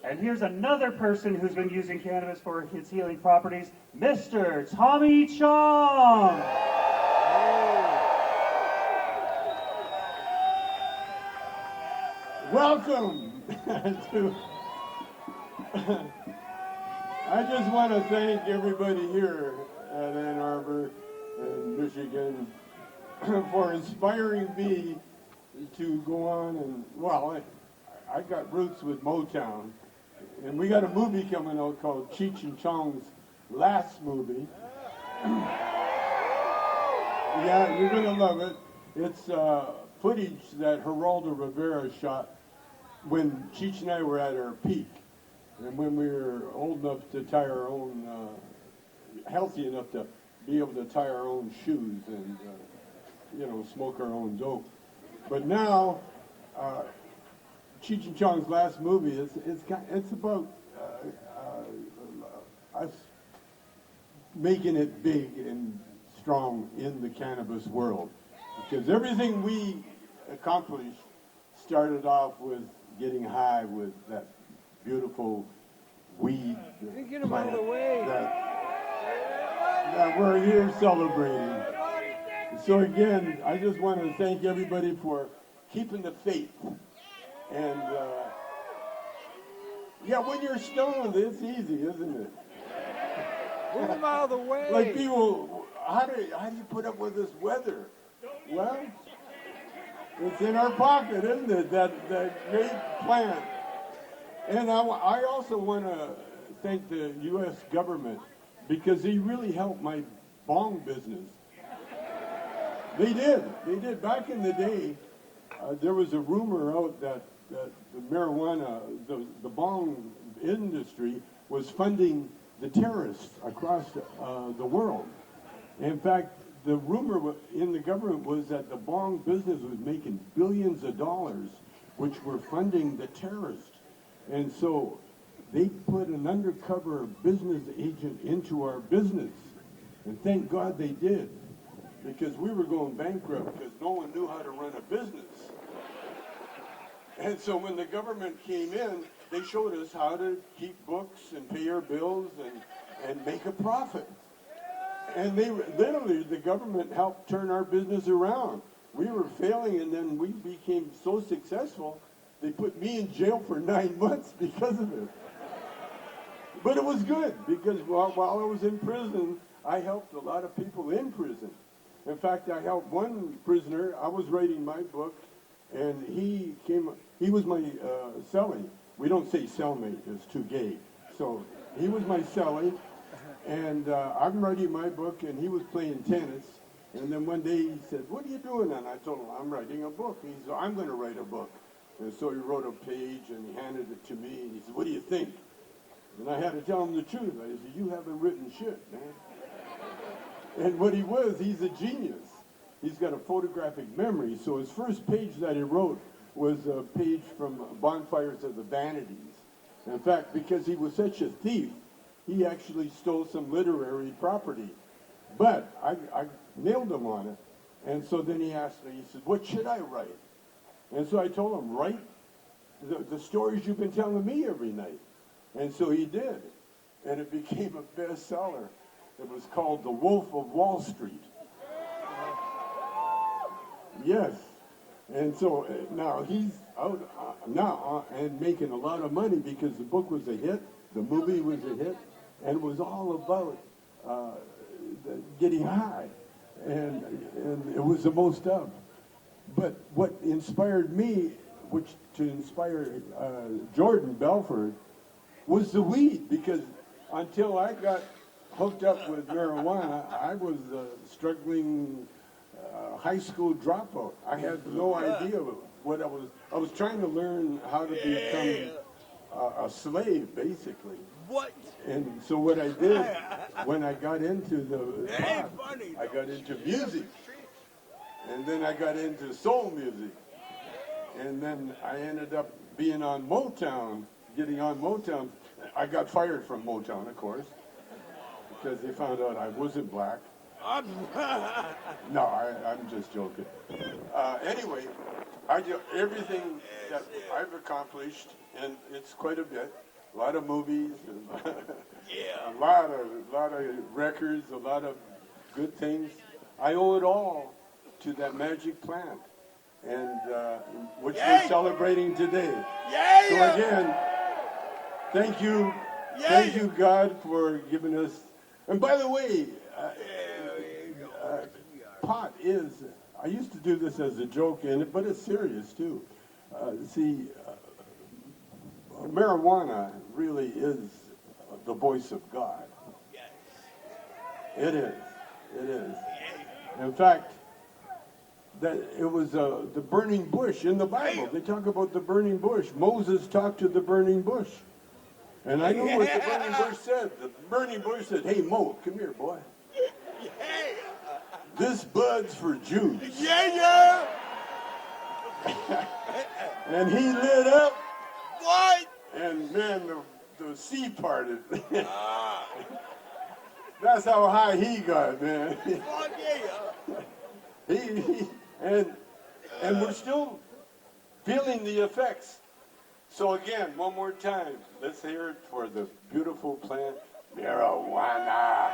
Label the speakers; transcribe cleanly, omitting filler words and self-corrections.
Speaker 1: And here's another person who's been using cannabis for its healing properties, Mr. Tommy Chong.
Speaker 2: Welcome to. I just want to thank everybody here at Ann Arbor and Michigan for inspiring me to go on and, well, I got roots with Motown, and we got a movie coming out called Cheech and Chong's Last Movie. Yeah, you're going to love it. It's footage that Geraldo Rivera shot when Cheech and I were at our peak, and when we were old enough to tie our own, healthy enough to be able to tie our own shoes and, smoke our own dope. But now, Cheech and Chong's Last Movie, it's about us making it big and strong in the cannabis world. Because everything we accomplished started off with getting high with that beautiful weed plant that we're here celebrating. So again, I just want to thank everybody for keeping the faith. And when you're stoned, it's easy, isn't it?
Speaker 3: Move them out of the way.
Speaker 2: Like people, how do you put up with this weather? Well, it's in our pocket, isn't it? That great plant. And I also want to thank the U.S. government because they really helped my bong business. They did. Back in the day, there was a rumor out that the marijuana, the bong industry was funding the terrorists across the world. In fact, the rumor in the government was that the bong business was making billions of dollars, which were funding the terrorists. And so they put an undercover business agent into our business. And thank God they did, because we were going bankrupt because no one knew how to run a business. And so when the government came in, they showed us how to keep books and pay our bills and make a profit. And the government helped turn our business around. We were failing, and then we became so successful, they put me in jail for 9 months because of it. But it was good, because while I was in prison, I helped a lot of people in prison. In fact, I helped one prisoner. I was writing my book, and he was my cellie. We don't say cellmate, it's too gay. So he was my cellie, and I'm writing my book, and he was playing tennis. And then one day he said, "What are you doing?" And I told him, "I'm writing a book." He said, "I'm going to write a book." And so he wrote a page, and he handed it to me, and he said, "What do you think?" And I had to tell him the truth. I said, "You haven't written shit, man." And what he was, he's a genius. He's got a photographic memory. So his first page that he wrote was a page from Bonfires of the Vanities. In fact, because he was such a thief, he actually stole some literary property. But I nailed him on it. And so then he asked me, he said, "What should I write?" And so I told him, "Write the stories you've been telling me every night." And so he did. And it became a bestseller. It was called The Wolf of Wall Street. Yes. And so now he's out now and making a lot of money because the book was a hit, the movie was a hit, and it was all about getting high. And it was the most of. But what inspired me, to inspire Jordan Belford, was the weed, because until I got hooked up with marijuana, I was a struggling high school dropout. I had no idea what I was. I was trying to learn how to become a slave, basically.
Speaker 3: What?
Speaker 2: And so what I did when I got into the pop, I got into music, and then I got into soul music, and then I ended up being on Motown, getting on Motown. I got fired from Motown, of course, because they found out I wasn't black. No, I'm just joking. Anyway, everything that I've accomplished, and it's quite a bit, a lot of movies,
Speaker 4: Yeah.
Speaker 2: a lot of records, a lot of good things. I owe it all to that magic plant, and which we're celebrating today.
Speaker 4: Yeah.
Speaker 2: So again, thank you, God, for giving us. And by the way, pot is. I used to do this as a joke, but it's serious too. Marijuana really is the voice of God.
Speaker 4: Yes.
Speaker 2: It is. It is. In fact, that it was the burning bush in the Bible. They talk about the burning bush. Moses talked to the burning bush. And I know what the burning bush said. The burning bush said, "Hey, Mo, come here, boy. This bud's for Jews."
Speaker 4: Yeah.
Speaker 2: And he lit up,
Speaker 4: What?
Speaker 2: and man, the sea parted. That's how high he got, man.
Speaker 4: Fuck yeah.
Speaker 2: And we're still feeling the effects. So again, one more time, let's hear it for the beautiful plant, marijuana.